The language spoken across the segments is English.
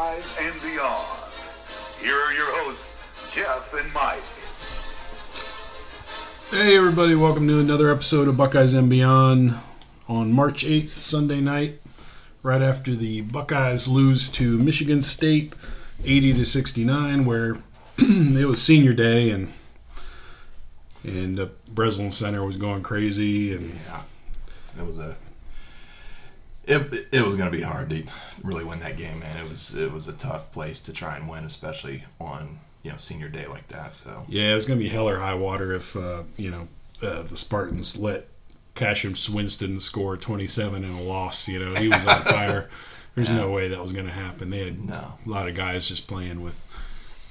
Buckeyes and Beyond. Here are your hosts, Jeff and Mike. Hey everybody, welcome to another episode of Buckeyes and Beyond on March 8th, Sunday night, right after the Buckeyes lose to Michigan State 80-69, where it was senior day and Breslin Center was going crazy. And yeah, it was going to be hard to really win that game, man. It was a tough place to try and win, especially on senior day like that. So yeah, it was going to be hell or high water if the Spartans let Cassius Winston score 27 in a loss. He was on fire. There's no way that was going to happen. They had a lot of guys just playing with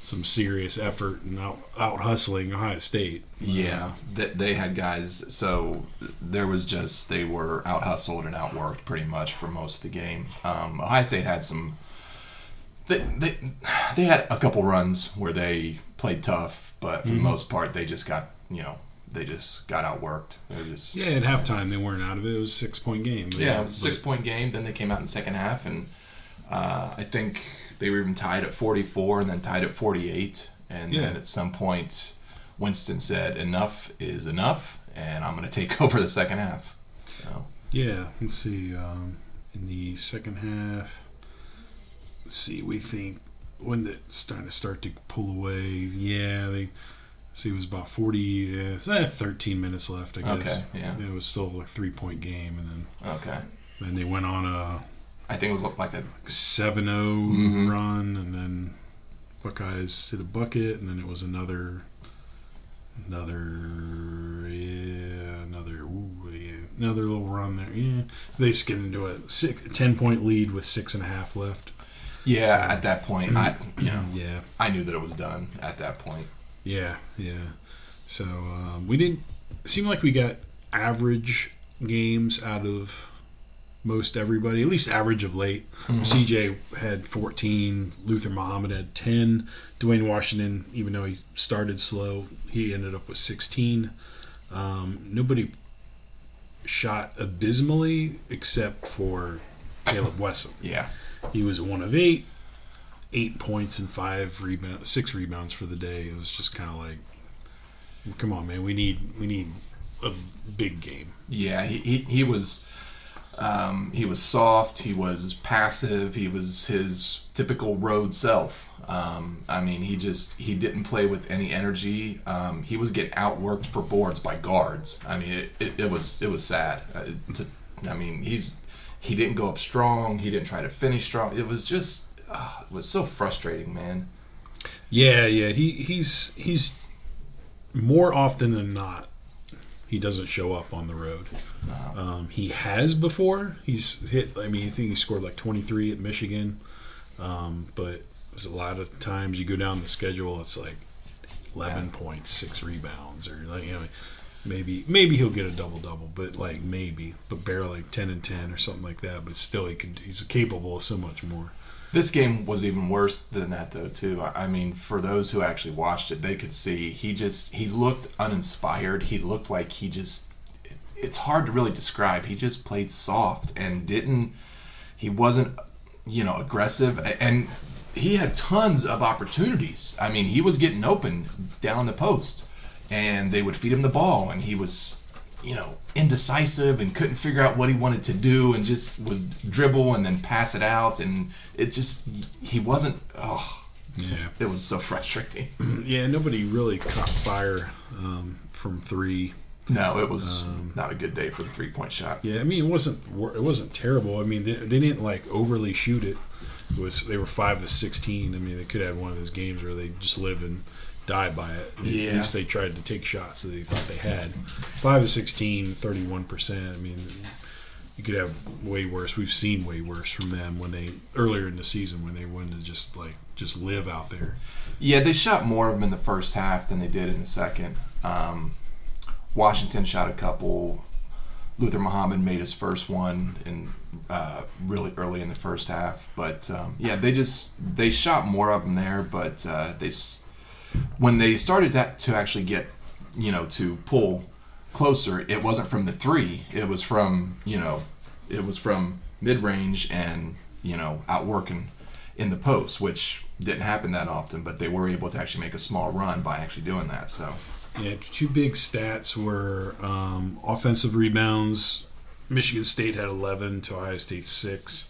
some serious effort and out hustling Ohio State. Yeah, they had guys. So they were out hustled and outworked pretty much for most of the game. Ohio State had some. They had a couple runs where they played tough, but for the most part they just got outworked. At halftime they weren't out of it. It was a 6-point game. Yeah, it was a 6-point game. Then they came out in the second half, and I think they were even tied at 44 and then tied at 48. And then at some point, Winston said, "Enough is enough, and I'm going to take over the second half." So. Yeah, let's see. In the second half, we think when it's starting to start to pull away. Yeah, it was about 40. 13 minutes left, I guess. Okay, yeah. It was still a 3-point game, and then they went on I think it was like a 7-0 run, and then Buckeyes hit a bucket, and then it was another little run there. Yeah, they skidded into a 10-point lead with 6.5 left. Yeah, so, at that point, I knew that it was done at that point. Yeah. So we didn't. It seemed like we got average games out of most everybody, at least average of late. CJ had 14, Luther Muhammad had 10, Dwayne Washington, even though he started slow, he ended up with 16. Nobody shot abysmally except for Caleb Wesson. Yeah. He was 1 of 8 points and 6 rebounds for the day. It was just kind of like, come on, man, we need a big game. Yeah, he was soft. He was passive. He was his typical road self. He didn't play with any energy. He was getting outworked for boards by guards. I mean, it was sad. He didn't go up strong. He didn't try to finish strong. It was just, it was so frustrating, man. Yeah. He's more often than not, he doesn't show up on the road. He has before. He's hit. I think he scored like 23 at Michigan. But there's a lot of times you go down the schedule, it's like 11 points, 6 rebounds, or maybe he'll get a double-double, but barely 10 and 10 or something like that. But still, he's capable of so much more. This game was even worse than that, though, too. For those who actually watched it, they could see he looked uninspired. He looked like it's hard to really describe. He just played soft and he wasn't, aggressive. And he had tons of opportunities. He was getting open down the post, and they would feed him the ball, and he was, indecisive and couldn't figure out what he wanted to do, and just would dribble and then pass it out, and he wasn't. It was so frustrating. Yeah, nobody really caught fire from 3. No, it was not a good day for the 3-point shot. Yeah, it wasn't terrible. They didn't overly shoot it. They were 5 of 16. They could have one of those games where they just live and die by it. At least they tried to take shots that they thought they had. 5 of 16, 31%. You could have way worse. We've seen way worse from them earlier in the season when they wanted to just live out there. Yeah, they shot more of them in the first half than they did in the second. Washington shot a couple. Luther Muhammad made his first one really early in the first half. But they shot more of them there. But when they started to actually get to pull closer, it wasn't from the 3. It was from mid range and outworking in the post, which didn't happen that often, but they were able to actually make a small run by actually doing that. So Yeah, two big stats were offensive rebounds. Michigan State had 11 to Ohio State 6.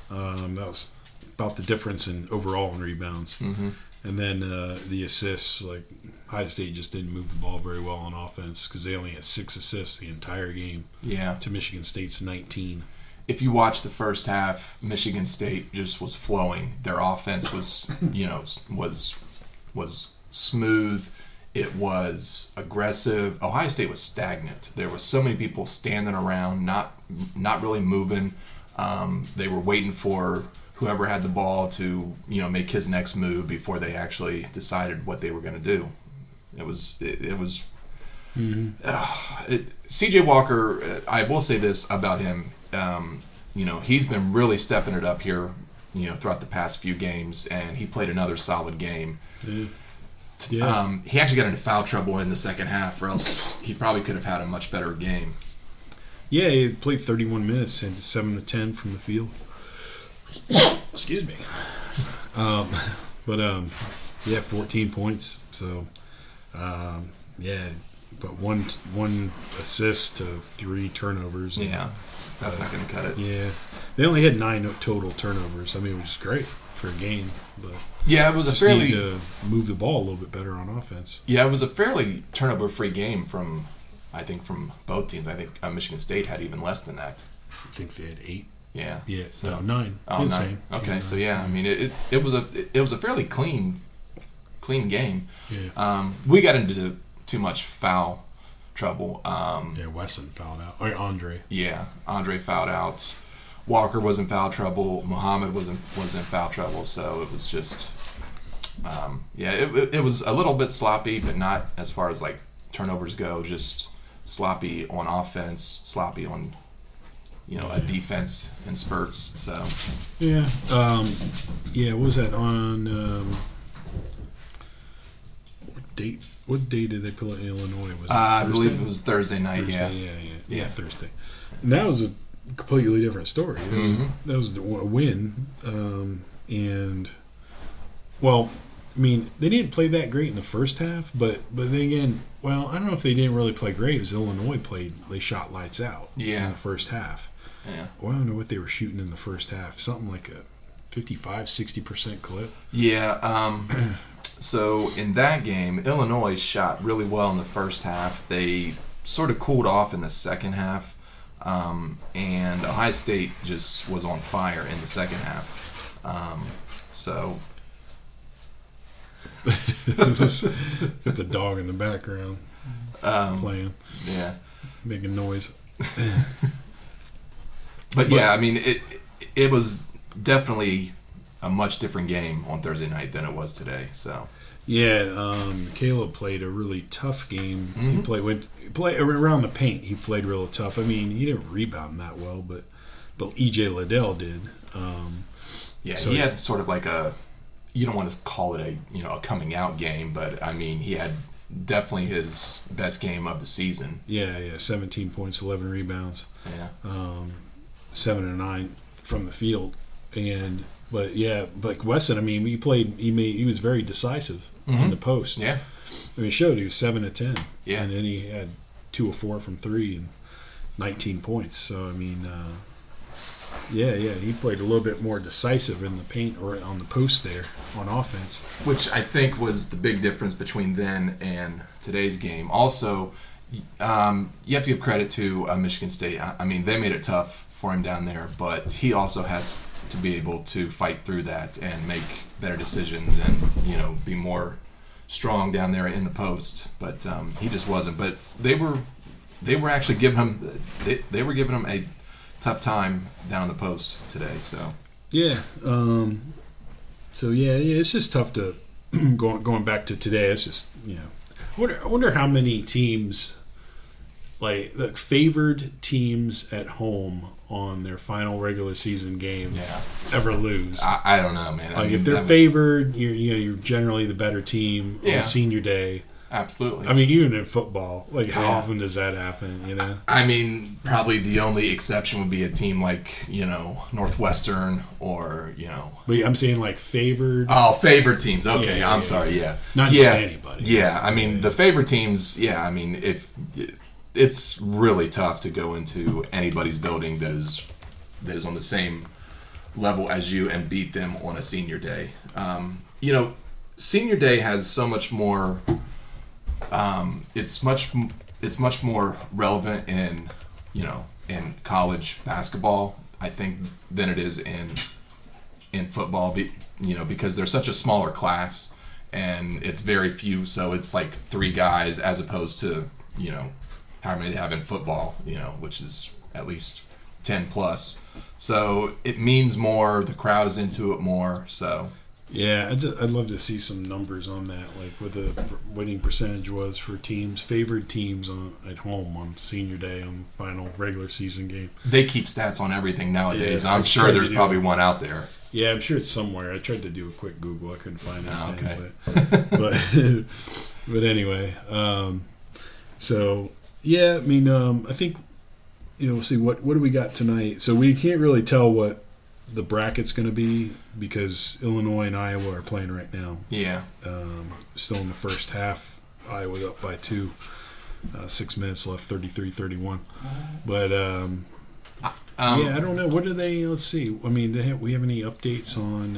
That was about the difference in overall in rebounds. Mm-hmm. And then the assists, like Ohio State just didn't move the ball very well on offense because they only had 6 assists the entire game. Yeah. To Michigan State's 19. If you watch the first half, Michigan State just was flowing. Their offense was, was smooth. It was aggressive. Ohio State was stagnant. There were so many people standing around, not really moving. They were waiting for whoever had the ball to, make his next move before they actually decided what they were going to do. It was. C.J. Walker. I will say this about him. He's been really stepping it up here, throughout the past few games, and he played another solid game. Yeah. He actually got into foul trouble in the second half, or else he probably could have had a much better game. Yeah, he played 31 minutes and 7 to 10 from the field. Excuse me. But 14 points. So, but one assist to 3 turnovers. Yeah, that's not going to cut it. Yeah, they only had 9 total turnovers. I mean, which is great for a game, but yeah, it was just need to move the ball a little bit better on offense. Yeah, it was a fairly turnover-free game from both teams. I think Michigan State had even less than that. I think they had 8. Yeah. Yeah. So, no, 9. Oh, 9. Okay. Yeah, so yeah, I mean, it was a fairly clean game. Yeah. We got into too much foul trouble. Wesson fouled out. Or Andre. Yeah, Andre fouled out. Walker was in foul trouble. Muhammad was in foul trouble. So it was just, it was a little bit sloppy, but not as far as like turnovers go. Just sloppy on offense, sloppy on, a defense in spurts. So yeah, what was that on? What day did they play in Illinois? Was it I believe it was Thursday night. Thursday, yeah, Thursday. And that was a completely different story. That was a win, and well, I mean, they didn't play that great in the first half, but then again, well, I don't know if they didn't really play great. It was Illinois they shot lights out in the first half. Yeah. Well, I don't know what they were shooting in the first half. Something like a 55-60% clip. Yeah. So in that game, Illinois shot really well in the first half. They sort of cooled off in the second half, and Ohio State just was on fire in the second half. So Got the dog in the background playing, making noise. But yeah, I mean, it was definitely a much different game on Thursday night than it was today. So yeah, Caleb played a really tough game. Mm-hmm. He played around the paint. He played real tough. I mean, he didn't rebound that well, but E.J. Liddell did. So he had sort of like you don't want to call it a coming out game, but I mean, he had definitely his best game of the season. Yeah, 17 points, 11 rebounds. Yeah. 7 and 9 from the field, but Wesson, I mean, he was very decisive in the post. Yeah. I mean, it showed he was 7 of 10. Yeah. And then he had 2 of 4 from 3 and 19 points. So I mean, he played a little bit more decisive in the paint or on the post there on offense, which I think was the big difference between then and today's game. Also, you have to give credit to Michigan State. I mean, they made it tough for him down there, but he also has to be able to fight through that and make better decisions and be more strong down there in the post. But he just wasn't. But they were actually giving him a tough time down in the post today. So yeah, it's just tough to going back to today. It's just I wonder how many teams like the favored teams at home on their final regular season game ever lose. I don't know, man. Like if they're favored, you're generally the better team on senior day. absolutely. I mean, even in football, like how Yeah. often does that happen? You know. I mean, probably the only exception would be a team like, Northwestern or, But I'm saying like favored, Oh, favored teams. Okay, Yeah, I'm yeah, sorry. Yeah, not just anybody. Yeah, I mean Yeah. the favored teams. Yeah, I mean if it's really tough to go into anybody's building that is on the same level as you and beat them on a senior day. Senior day has so much more. It's much more relevant in in college basketball, I think, than it is in football. Because they're such a smaller class and it's very few, so it's like 3 guys as opposed to how many they have in football, which is at least 10 plus. So it means more. The crowd is into it more. So. Yeah, I'd love to see some numbers on that, like what the winning percentage was for favored teams at home on senior day on final regular season game. They keep stats on everything nowadays. Yeah, I'm I sure tried to there's do probably it. one out there. Yeah, I'm sure it's somewhere. I tried to do a quick Google, I couldn't find anything. Okay. But anyway, so yeah, I mean, I think we'll see what do we got tonight. So we can't really tell what the bracket's going to be because Illinois and Iowa are playing right now. Yeah. Still in the first half. Iowa up by 2. 6 minutes left, 33-31. But yeah, I don't know. What do they? Let's see. I mean, we have any updates on?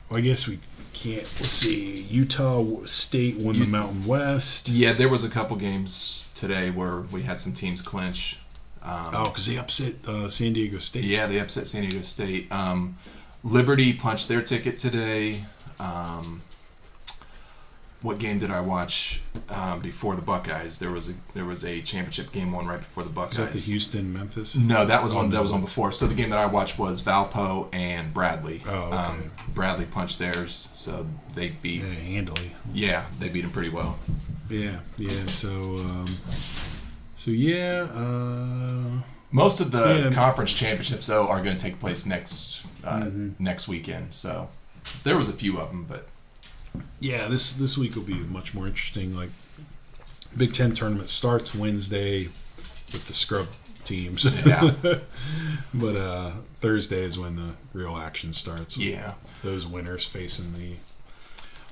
Well, I guess we can't. Let's see. Utah State won the Mountain West. Yeah, there was a couple games today where we had some teams clinch. Because they upset San Diego State. Yeah, they upset San Diego State. Liberty punched their ticket today. What game did I watch before the Buckeyes? There was a championship game on right before the Buckeyes. Is that the Houston-Memphis? No, that was on before. So the game that I watched was Valpo and Bradley. Oh, okay. Bradley punched theirs, so they beat. Yeah, handily. Yeah, they beat them pretty well. Yeah. So yeah. Most of the Yeah. conference championships, though, are going to take place next weekend. So there was a few of them, but Yeah, this week will be much more interesting. Like, Big Ten tournament starts Wednesday with the scrub teams. Yeah. But Thursday is when the real action starts. Yeah. Those winners facing the...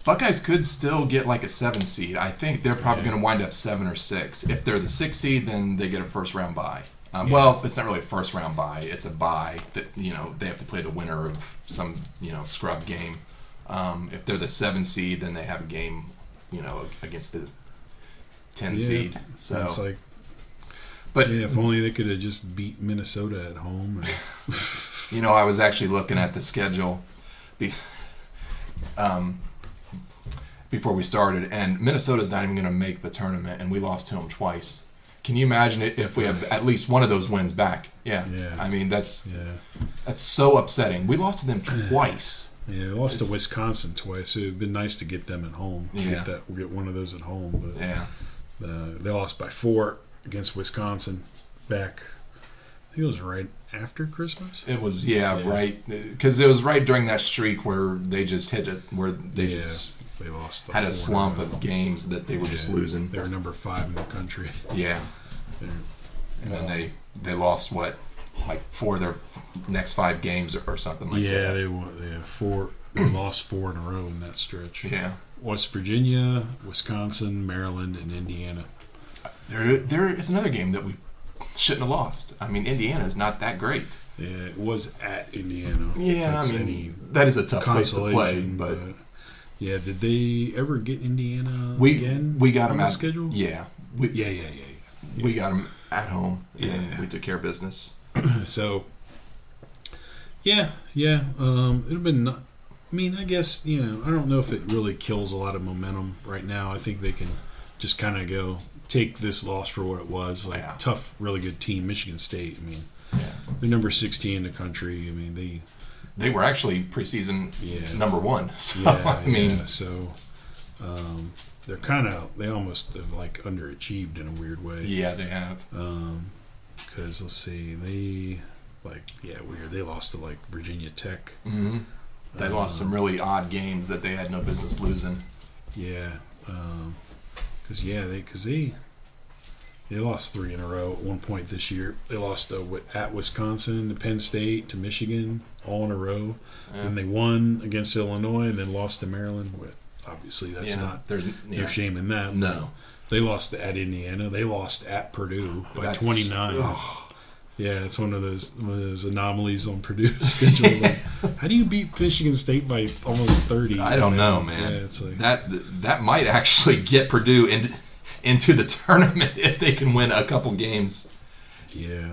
Buckeyes could still get like a 7 seed. I think they're probably going to wind up 7 or 6. If they're the 6 seed, then they get a first round bye. Well, it's not really a first round bye. It's a bye that they have to play the winner of some scrub game. If they're the 7 seed, then they have a game against the 10 seed. So it's like, but yeah, if only they could have just beat Minnesota at home. I was actually looking at the schedule before we started, and Minnesota's not even going to make the tournament, and we lost to them twice. Can you imagine it if we have at least one of those wins back? Yeah. I mean, that's so upsetting. We lost to them twice. Yeah, they lost to Wisconsin twice. It would have been nice to get them at home. Get one of those at home. But they lost by 4 against Wisconsin back. I think it was right after Christmas. It was right, because it was right during that streak where they just hit it, where they just they lost. Had a slump of games that they were just losing. They were number 5 in the country. Yeah, and then they lost like 4 of their next 5 games or something like that. Yeah, they won. 4. They lost 4 in a row in that stretch. Yeah, West Virginia, Wisconsin, Maryland, and Indiana. There is another game that we shouldn't have lost. I mean, Indiana is not that great. Yeah, it was at Indiana. Yeah, I mean, that is a tough place to play. But yeah, did they ever get Indiana again? We got on them the schedule. Yeah, we got them at home, and we took care of business. So, it'd have been. I mean, I guess I don't know if it really kills a lot of momentum right now. I think they can just kind of take this loss for what it was. Like tough, really good team, Michigan State. I mean, they're number 16 in the country. I mean, they were actually preseason number 1. So they almost have like underachieved in a weird way. Yeah, they have. Because let's see, weird. They lost to like Virginia Tech. Mm-hmm. They lost some really odd games that they had no business losing. Yeah. Because they lost 3 in a row at one point this year. They lost at Wisconsin, to Penn State, to Michigan, all in a row. Yeah. And they won against Illinois and then lost to Maryland. Obviously, that's there's no shame in that. No. They lost at Indiana. They lost at Purdue by 29. Oh. Yeah, it's one of those anomalies on Purdue's schedule. Like, how do you beat Michigan State by almost 30? I don't know, man. Yeah, it's like, that might actually get Purdue into the tournament if they can win a couple games. Yeah.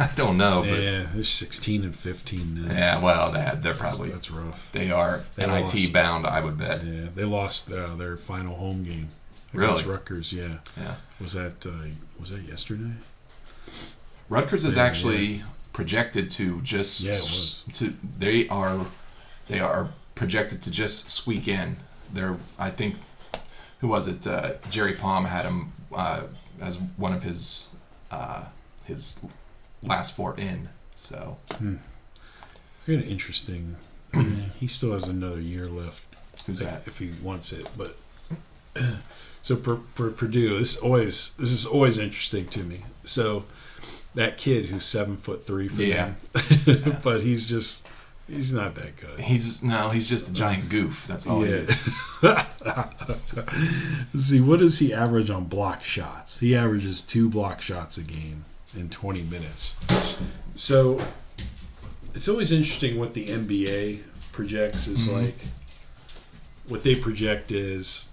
I don't know. Yeah, they're 16 and 15 now. Yeah, well, they're probably that's rough. They are NIT bound, I would bet. Yeah, they lost their final home game Really? against Rutgers. Yeah. Yeah. Was that yesterday? Rutgers is actually projected to just. Yeah, it was. They are projected to just squeak in. I think. Who was it? Jerry Palm had him as one of his last 4 in. So. Kind of interesting. He still has another year left. Who's that? If he wants it, but. So for Purdue, this is always interesting to me. So. That kid who's 7'3" for them, but he's not that good. He's just a giant goof. That's all he is. Let's see, what does he average on block shots? He averages 2 block shots a game in 20 minutes. So it's always interesting what the NBA projects is like. What they project is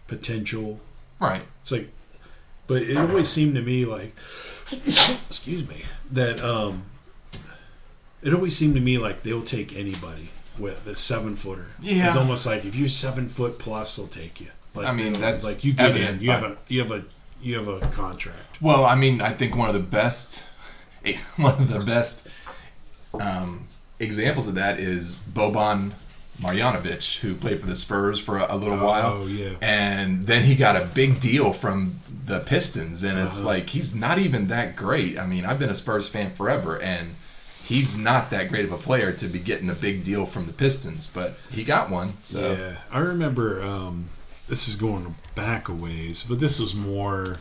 potential. Right. It's like, but it always seemed to me like. Excuse me. That it always seemed to me like they'll take anybody with the 7-footer. Yeah, it's almost like if you're 7 foot plus, they'll take you. Like, I mean, that's like you get evident, in. You have a contract. Well, I mean, I think one of the best examples of that is Boban Marjanovic, who played for the Spurs for a little while. Oh yeah. And then he got a big deal from the Pistons, and it's like he's not even that great. I mean, I've been a Spurs fan forever, and he's not that great of a player to be getting a big deal from the Pistons, but he got one. So yeah, I remember. This is going back a ways, but this was more.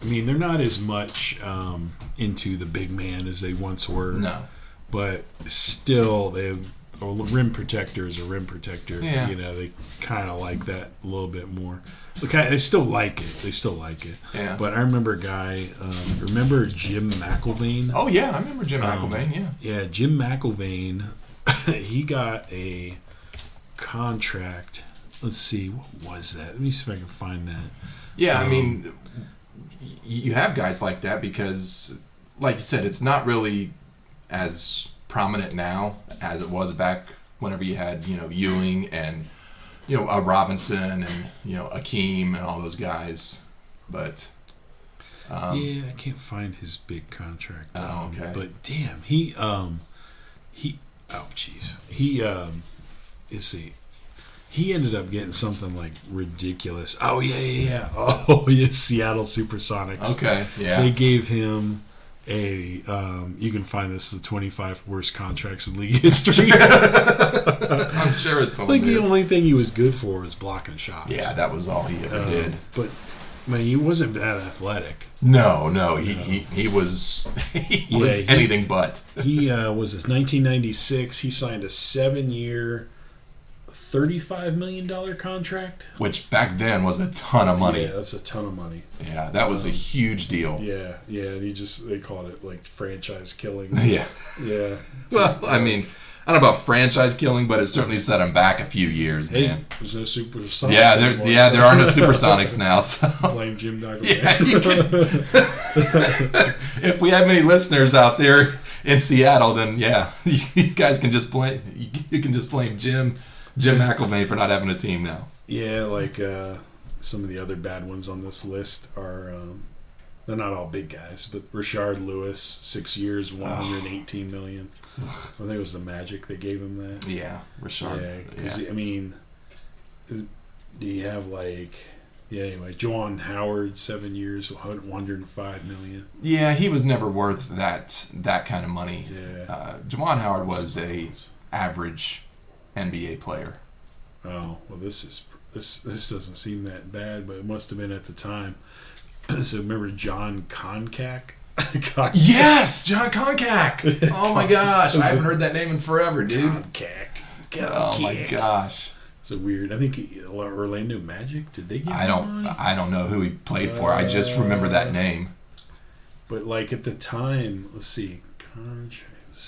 I mean, they're not as much into the big man as they once were. No, but still, they. A rim protector is a rim protector. Yeah. They kind of like that a little bit more. They still like it. Yeah. But I remember a guy. Remember Jim McIlvaine? Oh yeah, I remember Jim McIlvaine. Yeah. Yeah, Jim McIlvaine. He got a contract. Let's see, what was that? Let me see if I can find that. Yeah, I mean, you have guys like that because, like you said, it's not really as prominent now as it was back whenever you had Ewing and Robinson and Akeem and all those guys, but yeah, I can't find his big contract. Oh, okay. But damn, he let's see, he ended up getting something like ridiculous. Oh yeah. Oh yeah, Seattle Supersonics. Okay, yeah. They gave him you can find this, the 25 worst contracts in league history. I'm sure it's something. The only thing he was good for was blocking shots. Yeah, that was all he ever did. But I mean, he wasn't that athletic. No, he was anything but. He was his 1996. He signed a 7-year, $35 million contract, which back then was a ton of money. Yeah, that's a ton of money. Yeah, that was a huge deal. Yeah, and they called it like franchise killing. Yeah. Well, I mean, I don't know about franchise killing, but it certainly set him back a few years, man. Hey, there's no Supersonics. Yeah, there are no Supersonics now. So. Blame Jim Douglas. Yeah, if we have any listeners out there in Seattle, then yeah, you guys can just blame. You can just blame Jim McIlvaine for not having a team now. Yeah, like some of the other bad ones on this list are they're not all big guys, but Rashard Lewis, 6 years, $118 million. I think it was the Magic that gave him that. Yeah, Rashard. Yeah, because I mean, do you have anyway, Juwan Howard, 7 years, $105 million. Yeah, he was never worth that kind of money. Yeah, Juwan Howard was a average NBA player. Oh well, this is this doesn't seem that bad, but it must have been at the time. So remember John Koncak? Yes, John Koncak. Oh my gosh, I haven't heard that name in forever, dude. Koncak. Oh my gosh. So weird. I think Orlando Magic. Did they get? I don't know who he played for. I just remember that name. But like at the time, let's see.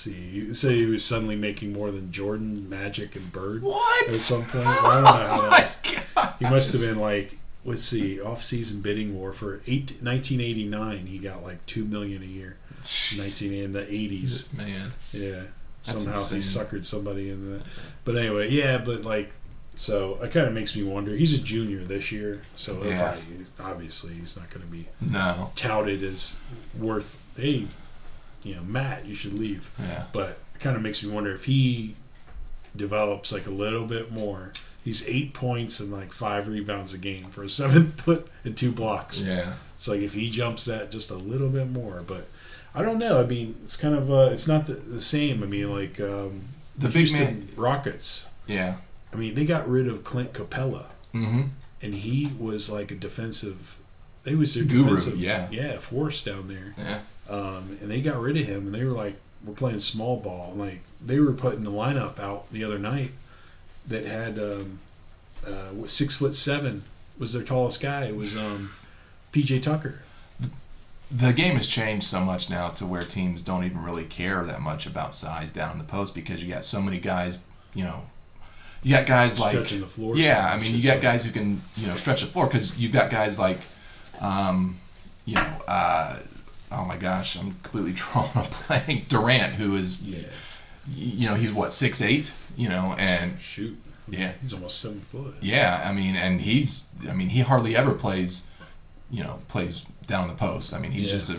You say he was suddenly making more than Jordan, Magic, and Bird. What? At some point. Well, I don't know how that was. He must have been like, let's see, off-season bidding war for 1989. He got like $2 million a year. 19 in the 80s. Man. Yeah. That's Somehow insane. he suckered somebody in that. But anyway, yeah. But like, so it kind of makes me wonder. He's a junior this year, so Yeah. obviously he's not going to be No. touted as worth. Hey, Matt, you should leave. Yeah. But it kind of makes me wonder if he develops like a little bit more. He's 8 points and like 5 rebounds a game for a 7 foot and 2 blocks. Yeah. It's like if he jumps that just a little bit more, but I don't know. I mean, it's kind of it's not the same. I mean, like the big Houston man. Rockets. Yeah. I mean, they got rid of Clint Capella, Mm-hmm. and he was like a defensive. He was their Guru, defensive, yeah. force down there. Yeah. And they got rid of him, and they were like, we're playing small ball. And like they were putting the lineup out the other night that had 6'7" was their tallest guy. It was PJ Tucker. The game has changed so much now to where teams don't even really care that much about size down in the post because you got so many guys, you got guys like Stretching the floor. yeah, so I mean much. you got guys who can stretch the floor because you've got guys like, oh my gosh, I'm completely drawing a blank. Durant, who is he's what 6'8", and shoot. yeah, He's almost 7 foot. yeah, I mean, and he hardly ever plays down the post. I mean, he's just a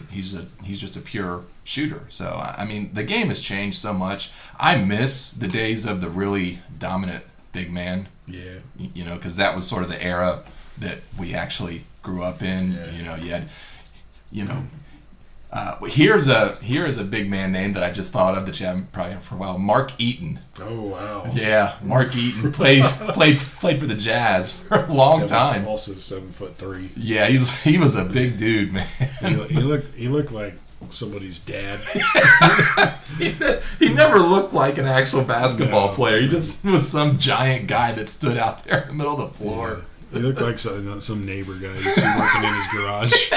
pure shooter. So I mean, the game has changed so much. I miss the days of the really dominant big man. Yeah. Because that was sort of the era that we actually grew up in. Yeah. You had, here's a big man name that I just thought of that you haven't probably heard for a while. Mark Eaton. Oh wow. Yeah, Mark Eaton played for the Jazz for a long time. Also 7'3". Yeah, he was a big dude, man. He looked like somebody's dad. He never looked like an actual basketball No. player. He just was some giant guy that stood out there in the middle of the floor. He looked like some neighbor guy you see working in his garage.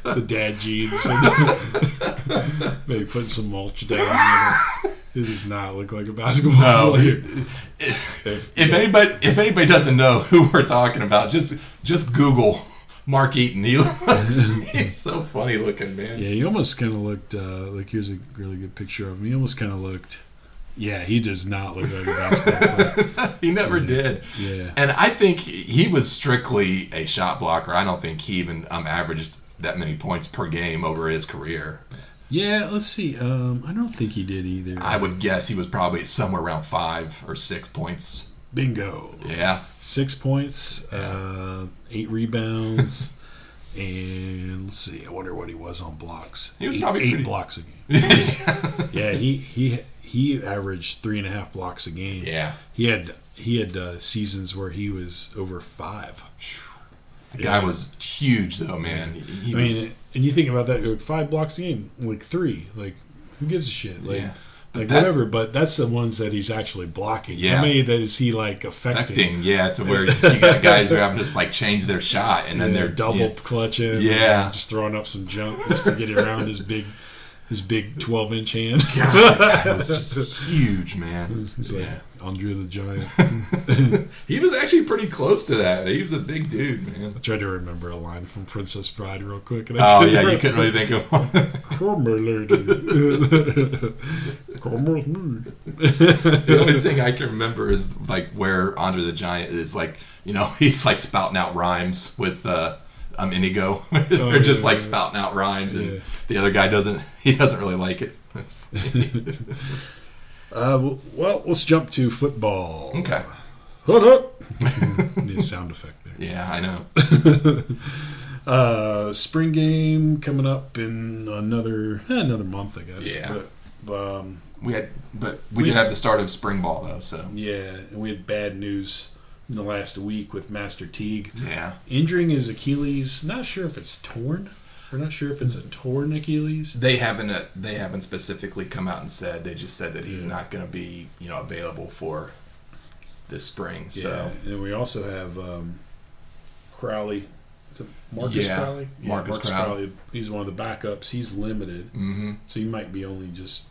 The dad jeans. Maybe put some mulch down. It does not look like a basketball player. If anybody doesn't know who we're talking about, just Google Mark Eaton. He's so funny looking, man. Yeah, he almost kind of looked like, here's a really good picture of him. He almost kind of looked. Yeah, he does not look like a basketball player. He never did. Yeah. And I think he was strictly a shot blocker. I don't think he even averaged that many points per game over his career. Yeah, let's see. I don't think he did either. I would guess he was probably somewhere around 5 or 6 points. Bingo. Yeah. 6 points, 8 rebounds, and let's see. I wonder what he was on blocks. He was probably 8 pretty... blocks a game. Yeah, he averaged 3.5 blocks a game. Yeah. He had seasons where he was over 5. The guy was huge, though, man. He I mean, and you think about that, like 5 blocks a game, like 3, like who gives a shit? Like, yeah. Like whatever, but that's the ones that he's actually blocking. Yeah. How many that is he like affecting? Yeah, to where you got guys who have to just like change their shot and then they're double clutching. Yeah. And just throwing up some junk just to get around his big 12-inch hand. God, that was just huge, man. He's like Andre the Giant. He was actually pretty close to that. He was a big dude, man. I tried to remember a line from Princess Bride real quick. And Oh, yeah, you couldn't really think of one. Come here, lady. Come with me. The only thing I can remember is like where Andre the Giant is like, he's like spouting out rhymes with Inigo. They're just like spouting out rhymes, and the other guy doesn't really like it. That's funny. Well, let's jump to football. Okay. Hold up. Need a sound effect there. Yeah, I know. Spring game coming up in another month, I guess. Yeah. But We did have the start of spring ball though. So yeah, and we had bad news in the last week with Master Teague. Yeah, injuring his Achilles. Not sure if it's torn. We're not sure if it's a torn Achilles. They haven't specifically come out and said. They just said that he's not going to be available for this spring. So and we also have Crowley. Is it Marcus Crowley? Yeah, Marcus Crowley. He's one of the backups. He's limited, so he might be only just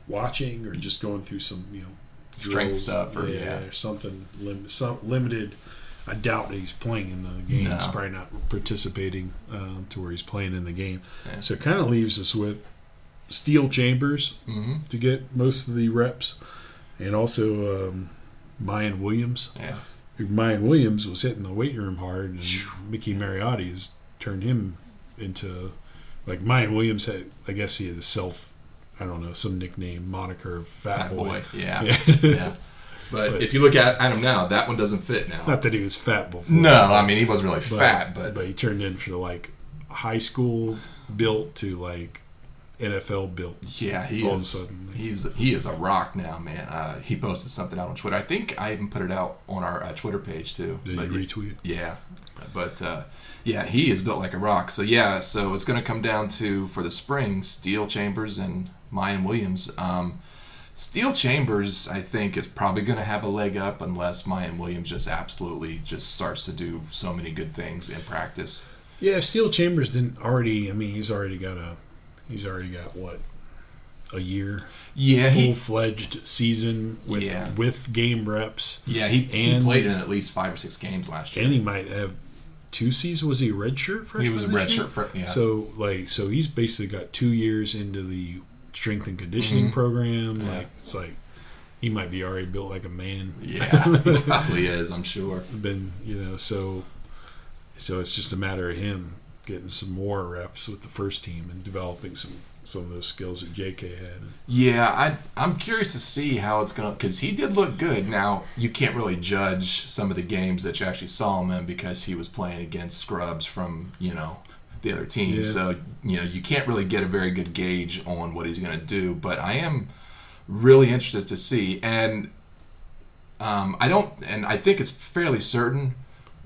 watching or just going through some strength drills, stuff or something limited. I doubt that he's playing in the game. No. He's probably not participating to where he's playing in the game. Yeah. So it kind of leaves us with Steel Chambers to get most of the reps, and also Mayan Williams. Yeah. Mayan Williams was hitting the weight room hard, and Mickey Mariotti has turned him into Mayan Williams had. I guess he had a some nickname, moniker of Fat Boy. Yeah. But if you look at him now, that one doesn't fit now. Not that he was fat before. No, I mean he wasn't really fat, but he turned into high school built to NFL built. Yeah, he is a rock now, man. He posted something out on Twitter. I think I even put it out on our Twitter page too. Did you retweet? Yeah, but he is built like a rock. So so it's going to come down to for the spring, Steel Chambers and Mayan Williams. Steel Chambers, I think, is probably going to have a leg up unless Mayan Williams just absolutely starts to do so many good things in practice. Yeah, if Steel Chambers didn't already. I mean, he's already got what, a year? Yeah, full-fledged season with game reps. Yeah, he played in at least 5 or 6 games last year, and he might have 2 seasons. Was he a redshirt freshman? He was a redshirt. Yeah. So he's basically got 2 years into the strength and conditioning program. Yeah. It's he might be already built like a man. Yeah, he probably is, I'm sure. So it's just a matter of him getting some more reps with the first team and developing some of those skills that JK had. Yeah, I'm curious to see how it's going to, because he did look good. Now, you can't really judge some of the games that you actually saw him in because he was playing against scrubs from, the other team. Yeah. So, you can't really get a very good gauge on what he's going to do. But I am really interested to see. And I think it's fairly certain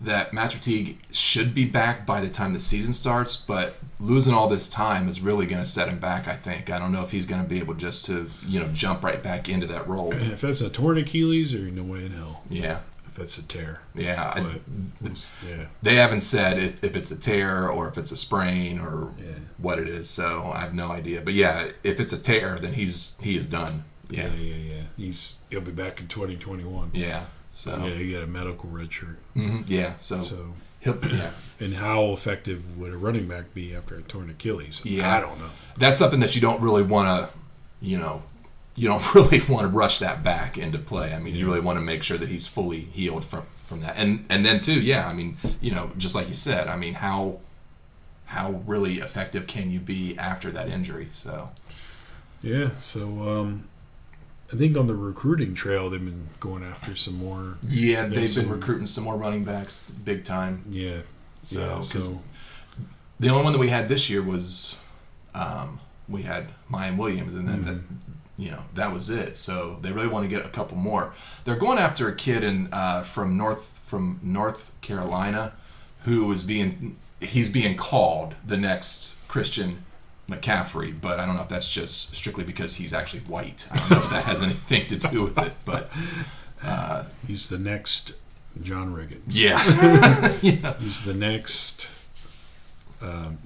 that Master Teague should be back by the time the season starts, but losing all this time is really going to set him back, I think. I don't know if he's going to be able just to, jump right back into that role. If that's a torn Achilles, or no way in hell. Yeah. If it's a tear. Yeah. They haven't said if it's a tear or if it's a sprain or what it is, so I have no idea. But yeah, if it's a tear, then he is done. Yeah. He'll be back in 2021. Yeah. So he got a medical red shirt. Mm-hmm. Yeah. So he'll. Yeah. And how effective would a running back be after a torn Achilles? Yeah. I don't know. That's something that you don't really want to, you don't really want to rush that back into play. I mean, you really want to make sure that he's fully healed from that. And then too, I mean, just like you said, I mean, how really effective can you be after that injury? So. Yeah. So. I think on the recruiting trail, they've been going after some more. Yeah, they've been recruiting some more running backs big time. Yeah. So the only one that we had this year was we had Mayan Williams, and then that was it. So they really want to get a couple more. They're going after a kid from North Carolina who is being called the next Christian McCaffrey, but I don't know if that's just strictly because he's actually white. I don't know if that has anything to do with it, but he's the next John Riggins. Yeah. He's the next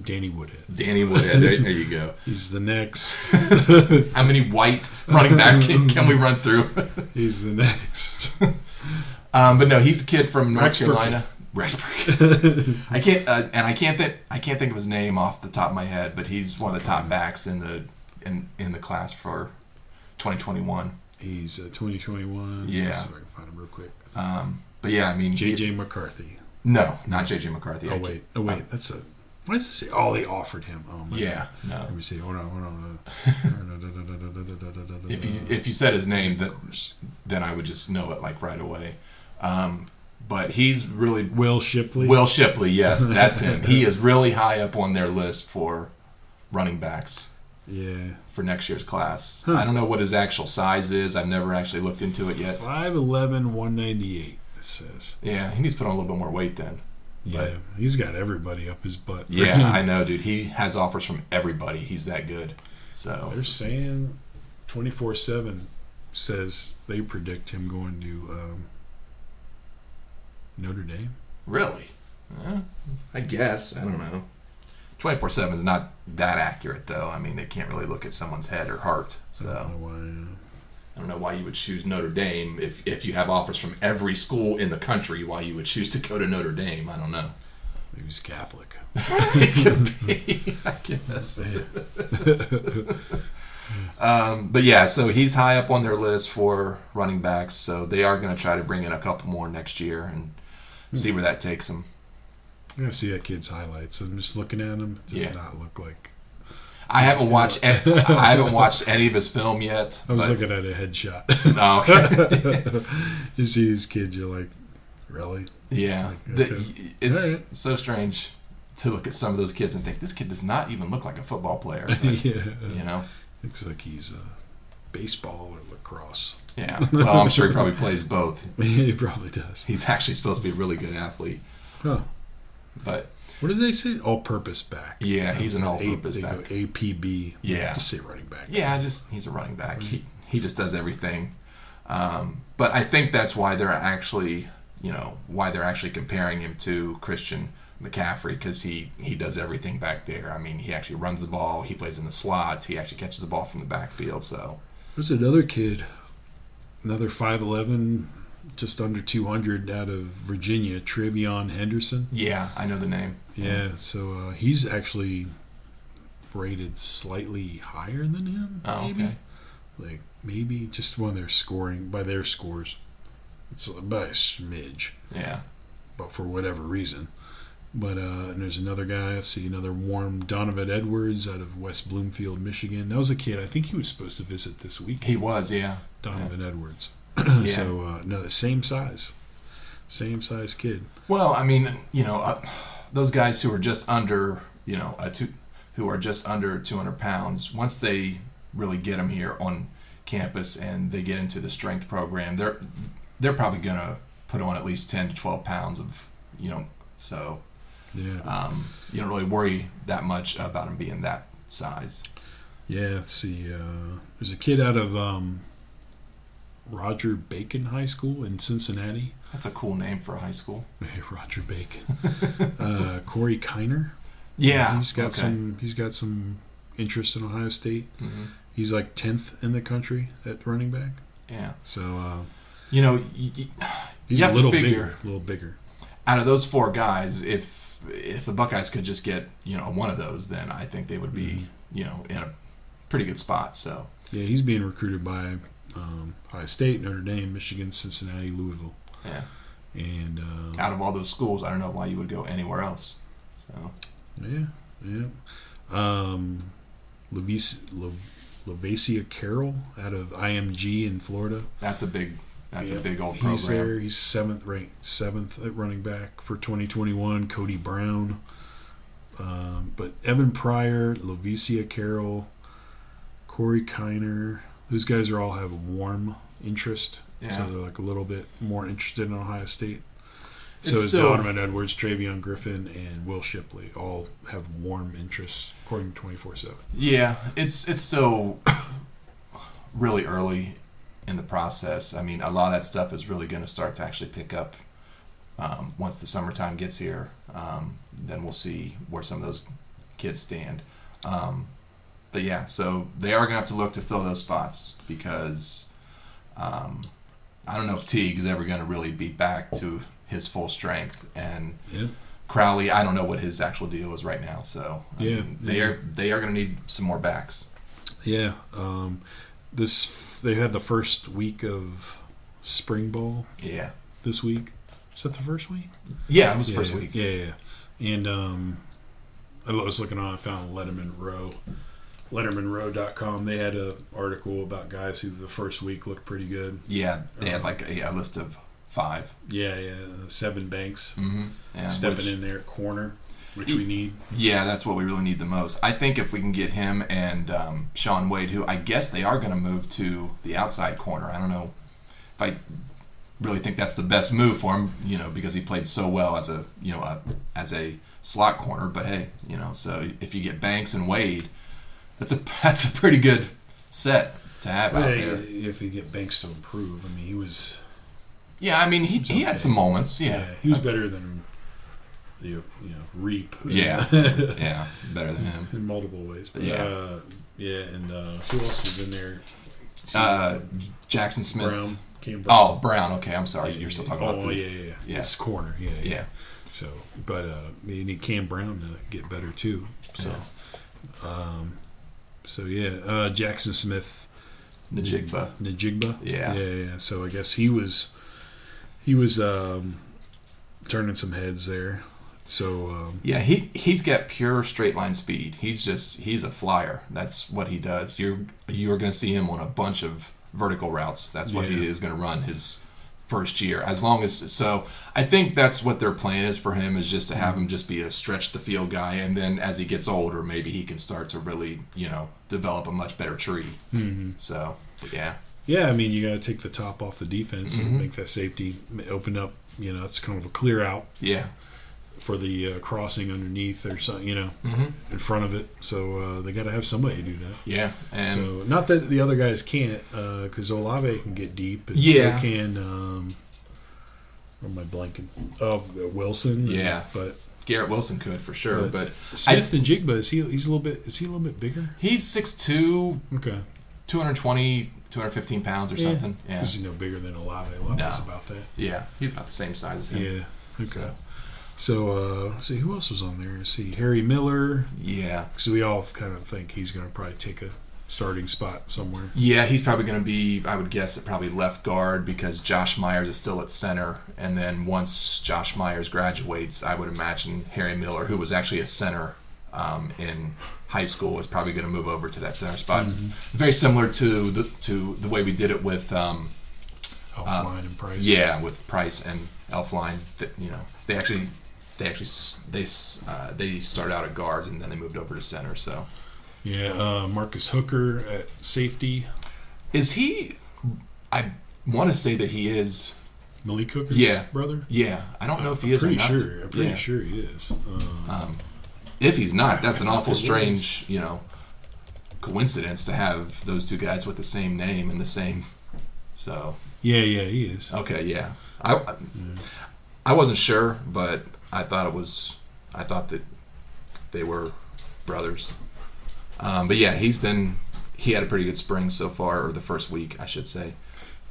Danny Woodhead. Danny Woodhead. There you go. He's the next. How many white running backs can we run through? He's the next. But no, he's a kid from North Carolina. Rexburg. I can't think of his name off the top of my head, but he's one of the top backs in the class for 2021. He's 2021. Yeah. Let's see if I can find him real quick. But yeah, I mean JJ McCarthy. No, not JJ McCarthy. Oh wait, that's a. What does it say? Oh, they offered him. Oh my God. No. Let me see. Hold on. If you said his name, then I would just know it right away. But he's really Will Shipley. Will Shipley, yes, that's him. He is really high up on their list for running backs. for next year's class. Huh. I don't know what his actual size is. I've never actually looked into it yet. 5'11", 198, it says. Yeah, he needs to put on a little bit more weight then. Yeah, But, he's got everybody up his butt. yeah, I know, dude. He has offers from everybody. He's that good. So They're saying 24/7 says they predict him going to Notre Dame. really, I guess I don't know. 24/7 is not that accurate, though. I mean, they can't really look at someone's head or heart. I don't So know why. I don't know why you would choose Notre Dame if you have offers from every school in the country. Why you would choose to go to Notre Dame? I don't know. Maybe he's Catholic. It could be, I guess. But yeah, so he's high up on their list for running backs. So they are going to try to bring in a couple more next year and see where that takes them. I'm gonna see that kid's highlights. I'm just looking at him. It does Yeah. not look like. I haven't watched any of his film yet. I was but- looking at a headshot. Oh, okay. You see these kids, you're like, really? Yeah, Okay. it's All right. so strange to look at some of those kids and think this kid does not even look like a football player. But, Yeah. You know, Looks like he's baseball or lacrosse. yeah. Well, I'm sure he probably plays both. He probably does. He's actually supposed to be a really good athlete, Huh. but What did they say? All-purpose back. Yeah, So he's an they all-purpose go back. APB. Yeah. Just say running back. yeah, he's a running back. He just does everything. But I think that's why they're actually comparing him to Christian McCaffrey, because he does everything back there. I mean, he actually runs the ball. He plays in the slots. He actually catches the ball from the backfield. So There's another kid, another 5'11", just under 200 out of Virginia, Trevion Henderson. yeah, I know the name. Yeah, so he's actually rated slightly higher than him, Oh, maybe. okay. Like, maybe just when they're scoring, by their scores. It's by a smidge, Yeah. but for whatever reason. But and there's another guy, let's see, another warm, Donovan Edwards out of West Bloomfield, Michigan. That was a kid, I think he was supposed to visit this week. He was, yeah. Donovan Edwards. Yeah. So, no, the same size. Same size kid. Well, I mean, those guys who are just under, who are just under 200 pounds, once they really get them here on campus and they get into the strength program, they're probably going to put on at least 10 to 12 pounds of, so Yeah. you don't really worry that much about them being that size. Yeah, let's see. There's a kid out of Roger Bacon High School in Cincinnati. That's a cool name for a high school. Roger Bacon. Corey Kiner. Yeah. He's got okay. He's got some interest in Ohio State. Mm-hmm. He's like 10th in the country at running back. Yeah. So You he's have a to little figure- bigger. out of those four guys, if the Buckeyes could just get one of those, then I think they would be in a pretty good spot. So Yeah, he's being recruited by Ohio State, Notre Dame, Michigan, Cincinnati, Louisville. yeah, And out of all those schools, I don't know why you would go anywhere else. So yeah. Lavacia Carroll out of IMG in Florida. that's a big old He's program. there. He's seventh at running back for 2021. Cody Brown. But Evan Pryor, Lavacia Carroll, Corey Kiner, those guys all have warm interest. Yeah. So they're like a little bit more interested in Ohio State. It's So is still- Donovan Edwards, Travion Griffin, and Will Shipley all have warm interests, according to 24/7. Yeah, it's still really early in the process. I mean, a lot of that stuff is really going to start to actually pick up once the summertime gets here. Then we'll see where some of those kids stand. But yeah, so they are going to have to look to fill those spots because I don't know if Teague is ever going to really be back to his full strength, and Yep. Crowley, I don't know what his actual deal is right now. So I Yeah, mean, yeah. they are going to need some more backs. Yeah. They had the first week of spring ball Yeah. this week. Is that the first week? Yeah, it was the first week. Yeah. And I was looking on, I found LettermanRow.com. They had an article about guys who the first week looked pretty good. Yeah, they had like a list of 5. Yeah. 7 Banks Mm-hmm. Yeah, stepping which- in there at corner. which we need. Yeah, that's what we really need the most. I think if we can get him and Sean Wade, who I guess they are going to move to the outside corner. I don't know if I really think that's the best move for him, because he played so well as a slot corner. But hey, so if you get Banks and Wade, that's a pretty good set to have out there. If you get Banks to improve, I mean, he was. Yeah, I mean, he had some moments. Yeah, he was better than Reap. Yeah, yeah, better than him in multiple ways. But, yeah, and who else is in there? Jackson Smith. Cam Brown. Oh, Brown. Okay, I'm sorry. You're still talking about. Oh, yeah. It's corner. Yeah. So, but you need Cam Brown to get better too. So, Jackson Smith. Najigba. Yeah. So I guess he was turning some heads there. So he's got pure straight line speed. He's a flyer. That's what he does. You're going to see him on a bunch of vertical routes. That's what he is going to run his first year. I think that's what their plan is for him, is just to have him just be a stretch the field guy, and then as he gets older, maybe he can start to really develop a much better tree. Mm-hmm. So yeah. Yeah, I mean, you got to take the top off the defense and make that safety open up. It's kind of a clear out. Yeah. For the crossing underneath or something, in front of it. So they got to have somebody do that. Yeah. And so not that the other guys can't, because Olave can get deep. And so can. Or am I blanking? Oh, Wilson. Yeah. But Garrett Wilson could for sure. But Smith and Jigba, is he a little bit bigger? He's 6'2". Okay. 220. 215 pounds or something. Yeah. He's no bigger than Olave. Olave's about that. Yeah. He's about the same size as him. Yeah. Okay. So let's see, who else was on there? Let's see, Harry Miller. Yeah. Because we all kind of think he's going to probably take a starting spot somewhere. Yeah, he's probably going to be, I would guess, probably left guard, because Josh Myers is still at center. And then once Josh Myers graduates, I would imagine Harry Miller, who was actually a center in high school, is probably going to move over to that center spot. Mm-hmm. Very similar to the way we did it with Elfline and Price. Yeah, with Price and Elfline. They started out at guards and then they moved over to center. So yeah, Marcus Hooker at safety. Is he? I want to say that he is Malik Hooker's brother. Yeah, I don't know if he is. I'm pretty sure he is. If he's not, that's an awful strange, coincidence to have those two guys with the same name and the same. So. Yeah, he is. Okay, yeah. I wasn't sure, but I thought that they were brothers. But yeah, he had a pretty good spring so far, or the first week, I should say.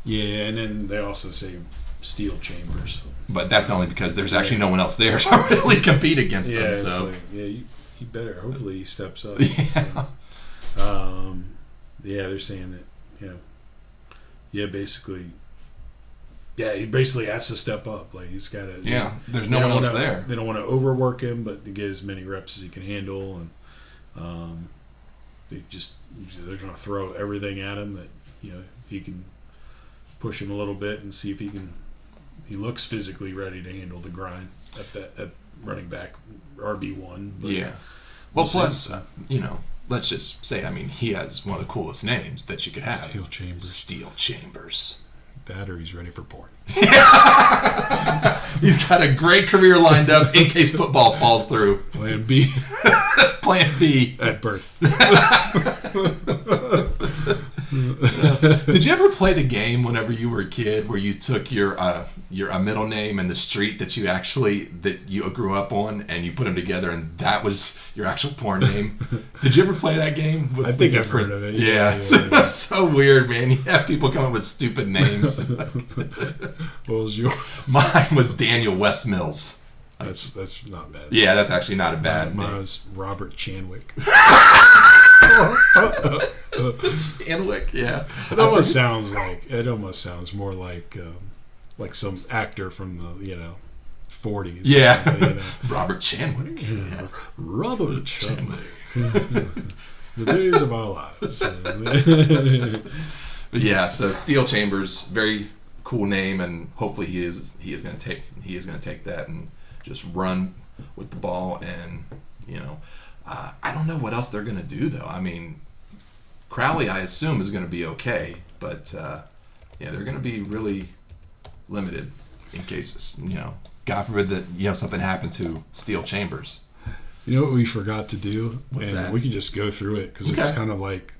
Yeah, and then they also say Steel Chambers. But that's only because there's actually no one else there to really compete against him. So you better. Hopefully he steps up. Yeah. They're saying that. Yeah, basically. Yeah, he basically has to step up. Like he's got to. Yeah, there's no one else there. They don't want to overwork him, but to get as many reps as he can handle, and they're going to throw everything at him that he can push him a little bit and see if he can. He looks physically ready to handle the grind at running back RB1. Yeah. Well, plus let's just say, he has one of the coolest names that you could have. Steel Chambers. That or he's ready for porn. He's got a great career lined up in case football falls through. Plan B. Plan B. At birth. Did you ever play the game whenever you were a kid where you took your middle name and the street that you grew up on and you put them together and that was your actual porn name? Did you ever play that game? I think I've heard of it. Yeah. It's so weird, man. You have people come up with stupid names. What was yours? Mine was Daniel West Mills. That's not bad. Yeah, that's actually not a bad name. Mine was Robert Chanwick. Chanwick, yeah. It almost sounds more like some actor from the 40s. Yeah. Robert Chanwick. Yeah. Robert Chanwick. The days of our lives. But yeah, so Steel Chambers, very cool name, and hopefully he is going to take that and just run with the ball, and I don't know what else they're going to do though. I mean, Crowley, I assume, is going to be okay, but they're going to be really limited in case God forbid that something happened to Steel Chambers. You know what we forgot to do? What's and that? We can just go through it because it's kind of like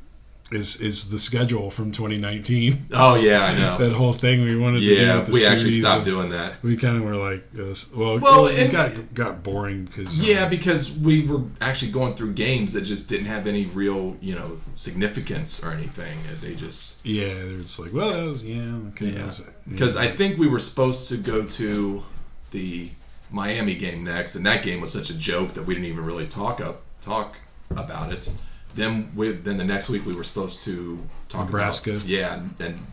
is the schedule from 2019. Oh yeah, I know. That whole thing we wanted to do with the we series. actually stopped doing that. We kind of were like, it got boring because because we were actually going through games that just didn't have any real significance or anything. They just they're just like, well, that was okay. Because I think we were supposed to go to the Miami game next, and that game was such a joke that we didn't even really talk about it. Then the next week we were supposed to talk Nebraska. About and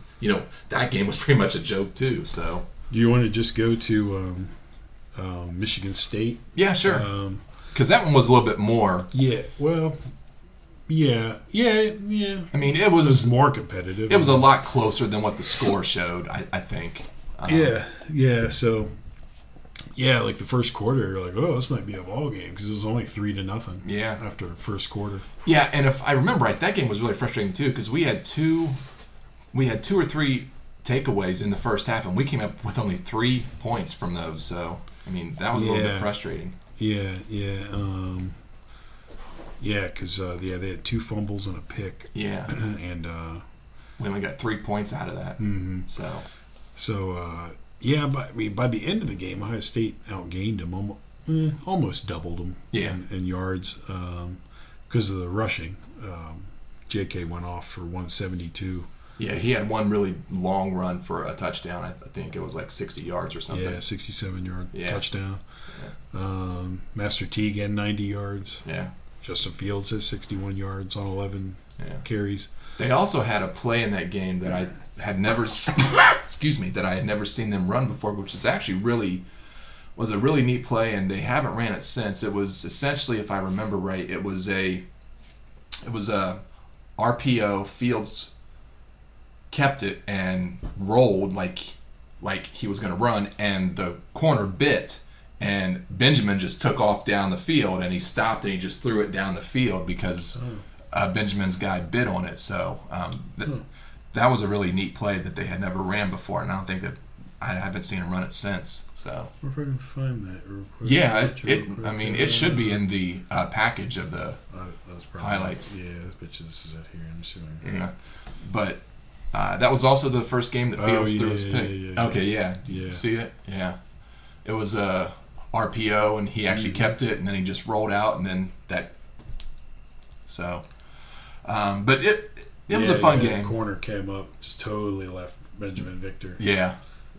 that game was pretty much a joke too. So do you want to just go to Michigan State? Yeah, sure. Because that one was a little bit more. Yeah. Well. Yeah. I mean, it was more competitive. It was a lot closer than what the score showed. I think. Yeah. So. Yeah, like the first quarter, you're like, oh, this might be a ball game because it was only 3-0. Yeah. After the first quarter. Yeah, and if I remember right, that game was really frustrating too because we had two or three takeaways in the first half, and we came up with only 3 points from those. So I mean, that was a little bit frustrating. Yeah. Because they had 2 fumbles and a pick. Yeah. And we only got 3 points out of that. Mm-hmm. So. Yeah, but by the end of the game, Ohio State outgained them, almost doubled them in yards because of the rushing. J.K. went off for 172. Yeah, he had one really long run for a touchdown. I think it was like 60 yards or something. Yeah, 67-yard touchdown. Yeah. Master Teague had 90 yards. Yeah. Justin Fields has 61 yards on 11 carries. They also had a play in that game that I had never seen, that I had never seen them run before, which is actually was a really neat play, and they haven't ran it since. It was essentially, if I remember right, it was a RPO. Fields kept it and rolled like he was going to run, and the corner bit, and Benjamin just took off down the field, and he stopped and he just threw it down the field because Benjamin's guy bit on it. So that was a really neat play that they had never ran before, and I haven't seen him run it since. So if I can find that real quick. Yeah, it should be in the package of the highlights. Yeah, I bet you this is it here. I'm assuming. Yeah, but that was also the first game that Fields threw his pick. Yeah. Okay, yeah. Did you see it? Yeah, it was a RPO, and he actually kept it, and then he just rolled out, and then that. So, but it was a fun game. The corner came up, just totally left Benjamin Victor. Yeah,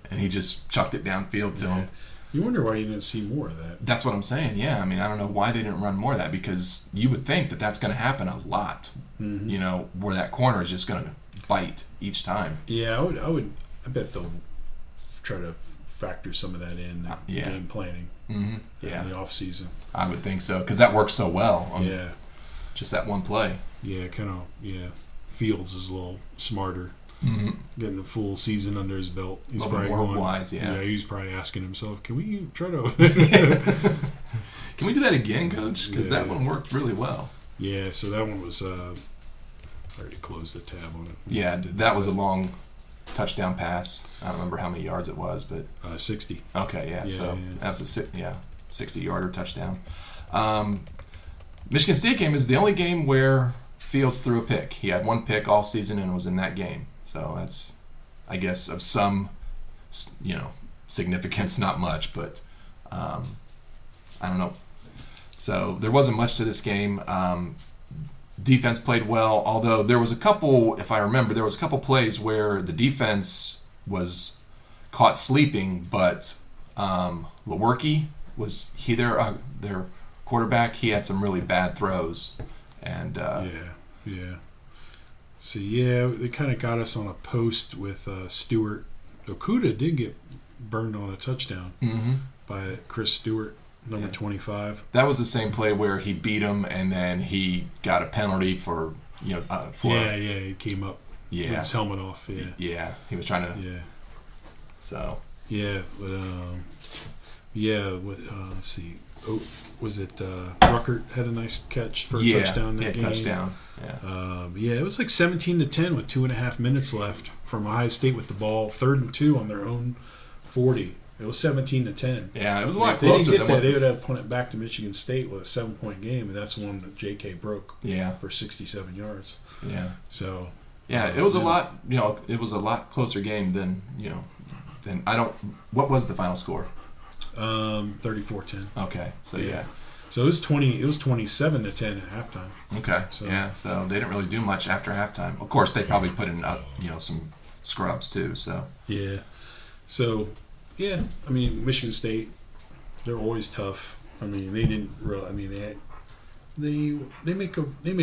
and he just chucked it downfield to him. You wonder why you didn't see more of that. That's what I'm saying. Yeah, I mean, I don't know why they didn't run more of that, because you would think that that's going to happen a lot. Mm-hmm. Where that corner is just going to bite each time. Yeah, I bet they'll try to factor some of that in game planning. Mm-hmm. In the off season. I would think so, because that works so well. Just that one play. Yeah, Fields is a little smarter. Mm-hmm. Getting the full season under his belt. He's a little bit more wise, yeah. He's probably asking himself, can we try to... Can we do that again, Coach? Because that one worked really well. Yeah, so that one was... I already closed the tab on it. Yeah, that was a long touchdown pass. I don't remember how many yards it was, but... 60. Okay, that was a 60-yarder touchdown. Michigan State game is the only game where Fields threw a pick. He had one pick all season and was in that game. So that's, I guess, of some, significance, not much, but I don't know. So there wasn't much to this game. Defense played well, although there was a couple, if I remember, plays where the defense was caught sleeping, but Lewerke was their quarterback. He had some really bad throws, and they kind of got us on a post with Stewart. Okuda did get burned on a touchdown by Chris Stewart, number 25. That was the same play where he beat him, and then he got a penalty for he came up with his helmet off. Yeah, he was trying to. Yeah. So. Yeah, but let's see. was it Ruckert had a nice catch for a touchdown that game. Touchdown. Yeah, it was like 17-10 with 2.5 minutes left from Ohio State with the ball, 3rd and 2 on their own 40. It was 17-10. Yeah, it was a lot if they closer didn't than get that, they would have punt it back to Michigan State with a 7-point game, and that's one that J.K. broke. For 67 yards. Yeah. So. Yeah, it was a lot. It was a lot closer game than What was the final score? 34-10. Okay, so yeah. So it was 27-10 at halftime. Okay. So they didn't really do much after halftime. Of course, they probably put in some scrubs too. So yeah. So yeah, I mean Michigan State, they're always tough. I mean they didn't really. I mean they made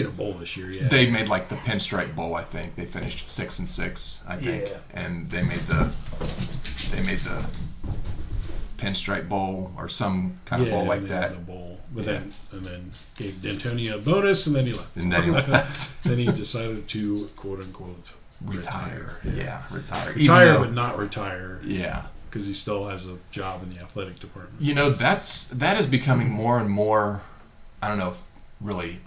a bowl this year. Yeah. They made like the Pinstripe Bowl. I think they finished 6-6. I think, and they made the Pinstripe Bowl or some kind of bowl like that. The bowl, but then gave D'Antonio a bonus, and then he left. Then he decided to quote unquote retire. Yeah, retire. Retire, but not retire. Yeah, because he still has a job in the athletic department. That is becoming more and more. I don't know if really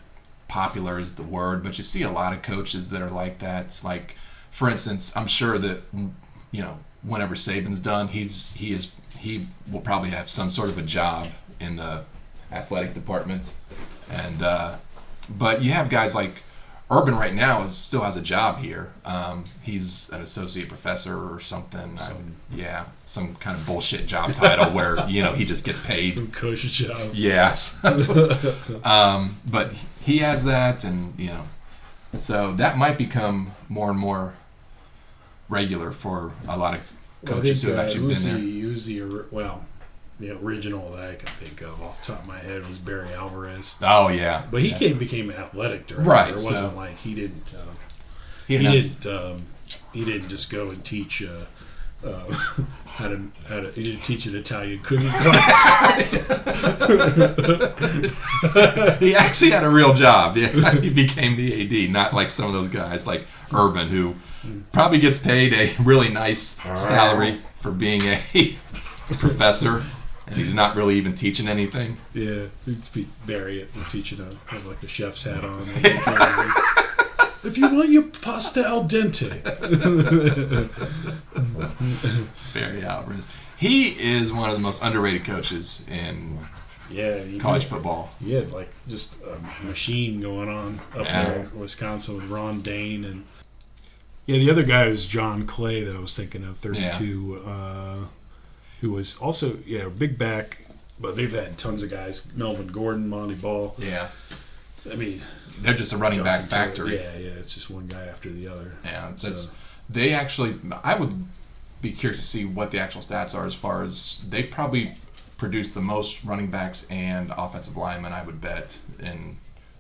popular is the word, but you see a lot of coaches that are like that. It's like, for instance, I'm sure that whenever Saban's done, he will probably have some sort of a job in the athletic department, and but you have guys like Urban right now still has a job here. He's an associate professor or something. Some kind of bullshit job title where he just gets paid. Some coach job. Yes. But he has that, and so that might become more and more regular for a lot of coaches who have actually been there. The original that I can think of off the top of my head was Barry Alvarez. Oh yeah, but he became an athletic director. Right, it wasn't like he didn't. He didn't just go and teach how to. He didn't teach an Italian cooking class. He actually had a real job. Yeah, he became the AD, not like some of those guys like Urban who probably gets paid a really nice salary for being a professor. And he's not really even teaching anything. Yeah, he'd be Barry and teaching have like a chef's hat on. If you want your pasta al dente. Barry Alvarez. He is one of the most underrated coaches in college football. He had like just a machine going on up there in Wisconsin with Ron Dane and the other guy is John Clay that I was thinking of, 32. Who was also a big back, but they've had tons of guys. Melvin Gordon, Monty Ball. Yeah. I mean, they're just a running back factory. Yeah. It's just one guy after the other. Yeah. They actually, I would be curious to see what the actual stats are as far as they probably produce the most running backs and offensive linemen, I would bet,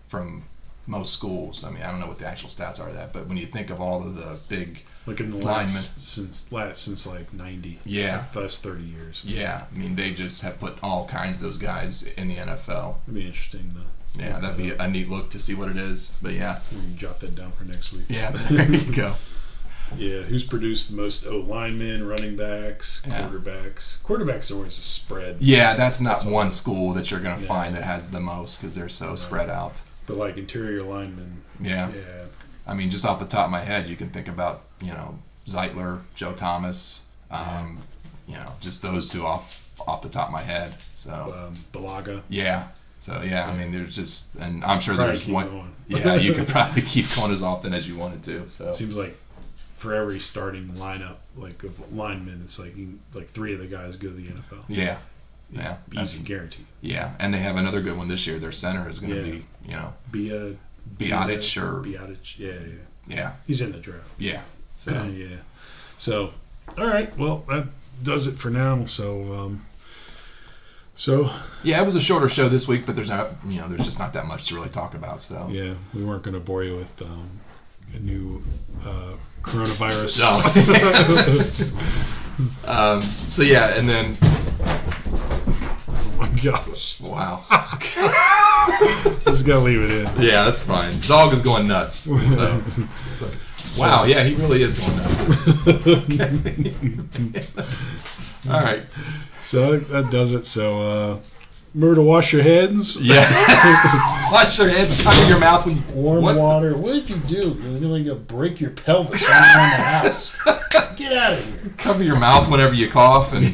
from most schools. I mean, I don't know what the actual stats are of that, but when you think of all of the big like in the last since like 90. Yeah. Like the last 30 years. Yeah. I mean, they just have put all kinds of those guys in the NFL. It'd be interesting to that'd be a neat look to see what it is. But yeah. We can jot that down for next week. Yeah, there you go. Yeah, who's produced the most linemen, running backs, quarterbacks? Quarterbacks are always a spread. Yeah, that's one school that you're going to find that has the most because they're so spread out. But like interior linemen. Yeah. I mean, just off the top of my head, you can think about, Zeitler, Joe Thomas, just those two off the top of my head. So Balaga. Yeah. So, I mean, there's just, and I'm sure probably there's one. Going. Yeah, you could probably keep going as often as you wanted to. So it seems like for every starting lineup, like of linemen, it's like 3 of the guys go to the NFL. Yeah. Easy, guaranteed. Yeah, and they have another good one this year. Their center is going to be, Biotic. Yeah. He's in the draft. Yeah. So, all right. Well, that does it for now. So, it was a shorter show this week, but there's just not that much to really talk about. So yeah, we weren't going to bore you with a new coronavirus. No. And then. Oh my gosh! Wow. Just gotta leave it in. Yeah, that's fine. Dog is going nuts. So. Wow, yeah, he really is going nuts. All right. So that does it. So Remember to wash your hands. Yeah. Wash your hands. Cover your mouth with Warm water. What did you do? You're going to break your pelvis running around the house. Get out of here. Cover your mouth whenever you cough, and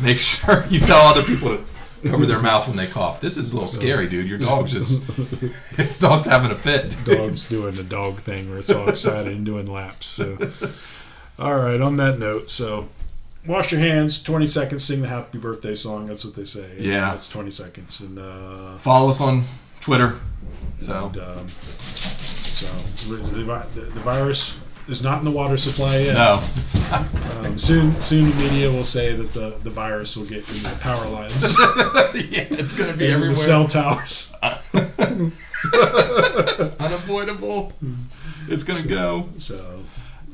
make sure you tell other people to cover their mouth when they cough. This is a little scary, dude. Your dog's dog's having a fit. Dog's doing the dog thing where it's all excited and doing laps. So, all right. On that note, so wash your hands. 20 seconds. Sing the happy birthday song. That's what they say. Yeah, that's 20 seconds. And follow us on Twitter. So, the virus is not in the water supply yet. No, it's not. Soon the media will say that the virus will get in the power lines. Yeah, it's going to be and everywhere. The cell towers. Unavoidable. It's going to go. So,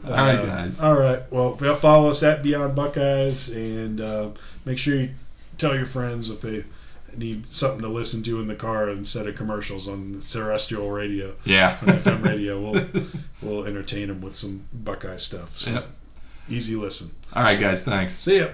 all right, guys. All right. Well, follow us at Beyond Buckeyes, and make sure you tell your friends if they need something to listen to in the car instead of commercials on terrestrial radio. Yeah. On FM radio. We'll entertain them with some Buckeye stuff. So. Yep. Easy listen. All right, guys. Thanks. See ya.